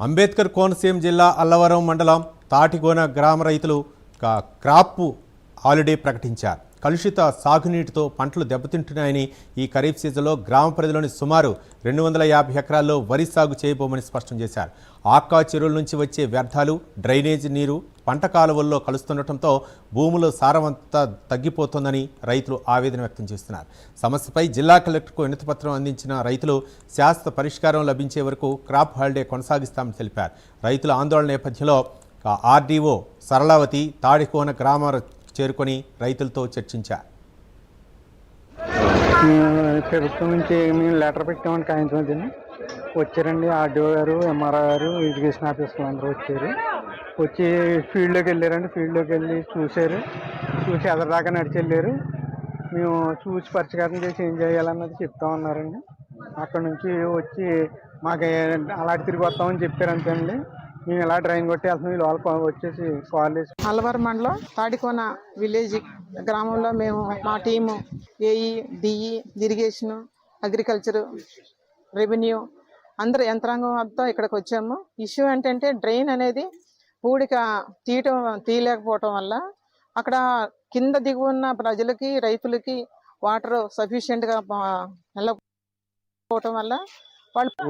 అంబేద్కర్ కోనసీమ జిల్లా అల్లవరం మండలం తాటిగోన గ్రామ రైతులు క్రాప్ హాలిడే ప్రకటించారు. కలుషిత సాగునీటితో పంటలు దెబ్బతింటున్నాయని ఈ ఖరీఫ్ సీజన్లో గ్రామ పరిధిలోని సుమారు 250 ఎకరాల్లో వరి సాగు చేయబోమని స్పష్టం చేశారు. ఆక్కా చెరువుల నుంచి వచ్చే వ్యర్థాలు, డ్రైనేజీ నీరు పంట కాలువల్లో కలుస్తుండటంతో భూముల సారవంతా తగ్గిపోతోందని రైతులు ఆవేదన వ్యక్తం చేస్తున్నారు. సమస్యపై జిల్లా కలెక్టర్కు వినతిపత్రం అందించిన రైతులు శాశ్వత పరిష్కారం లభించే వరకు క్రాప్ హాలిడే కొనసాగిస్తామని తెలిపారు. రైతుల ఆందోళన నేపథ్యంలో ఆర్డీఓ సరళావతి తాడికోన గ్రామ చేరుకొని రైతులతో చర్చించారు. ప్రభుత్వం నుంచి మేము లెటర్ పెట్టామని కాయించమని వచ్చారండి. ఆర్డీఓ గారు, ఎంఆర్ఓ గారు, ఎడ్యుకేషన్ ఆఫీసర్లు అందరూ వచ్చారు. వచ్చి ఫీల్డ్లోకి వెళ్ళారండి. ఫీల్డ్లోకి వెళ్ళి చూశారు. చూసి ఎదరిదాకా నడిచి వెళ్ళారు. మేము చూసి పరిష్కారం చేసి ఏం చేయాలన్నది చెప్తా ఉన్నారండి. అక్కడ నుంచి వచ్చి మాకు అలాంటి తిరిగి వస్తామని చెప్పారు. అంతే అండి. మేము ఇలా డ్రైన్ కొట్టి వెళ్తున్నాం. వీళ్ళు వచ్చేసి కాల్ వేసి అల్లవరం మండలం తాడికోన విలేజ్ గ్రామంలో మేము మా team AE, DE, irrigation, agriculture, revenue అందరు యంత్రాంగం అంతా ఇక్కడికి వచ్చాము. ఇష్యూ ఏంటంటే డ్రైన్ అనేది పూడిక తీయలేకపోవటం వల్ల అక్కడ కింద దిగు ఉన్న ప్రజలకి, రైతులకి వాటర్ సఫిషియెంట్గా వెళ్ళకపోవటం వల్ల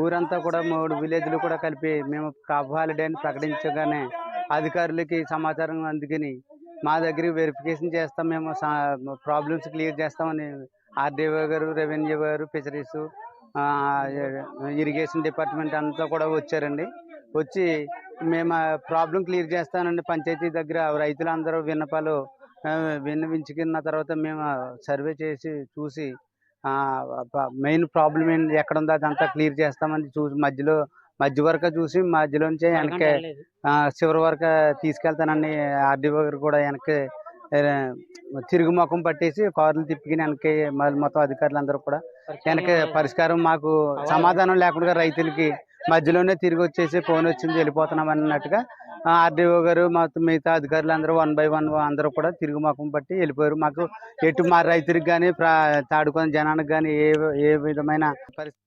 ఊరంతా కూడా 3 విలేజ్లు కూడా కలిపి మేము క్రాప్ హాలిడే అని ప్రకటించగానే అధికారులకి సమాచారం అందుకని మా దగ్గర వెరిఫికేషన్ చేస్తాం, మేము ప్రాబ్లమ్స్ క్లియర్ చేస్తామని ఆర్డీఓ గారు, రెవెన్యూ గారు, ఫిషరీస్, ఇరిగేషన్ డిపార్ట్మెంట్ అంతా కూడా వచ్చారండి. వచ్చి మేము ప్రాబ్లం క్లియర్ చేస్తానండి. పంచాయతీ దగ్గర రైతులందరూ విన్నపాలు విన్నవించుకున్న తర్వాత మేము సర్వే చేసి చూసి మెయిన్ ప్రాబ్లం ఏంటి ఎక్కడ ఉందో అదంతా క్లియర్ చేస్తామని చూసి మధ్య వరకు చూసి మధ్యలోంచి వెనక్కి చివరి వరకు తీసుకెళ్తానని ఆర్డీఓ గారు కూడా వెనక్కి తిరుగు ముఖం పట్టేసి కార్లు తిప్పికి వెనక్కి మొత్తం అధికారులు అందరూ కూడా వెనక్కి పరిష్కారం మాకు సమాధానం లేకుండా రైతులకి మధ్యలోనే తిరిగి వచ్చేసి ఫోన్ వచ్చింది వెళ్ళిపోతున్నాం అన్నట్టుగా ఆర్డీఓ గారు మొత్తం మిగతా అధికారులు అందరూ 1 by 1 అందరూ కూడా తిరుగు ముఖం పట్టి వెళ్ళిపోయారు. మాకు ఎటు మా రైతులకు కానీ తాడుకొని జనానికి కానీ ఏ విధమైన పరిస్థితి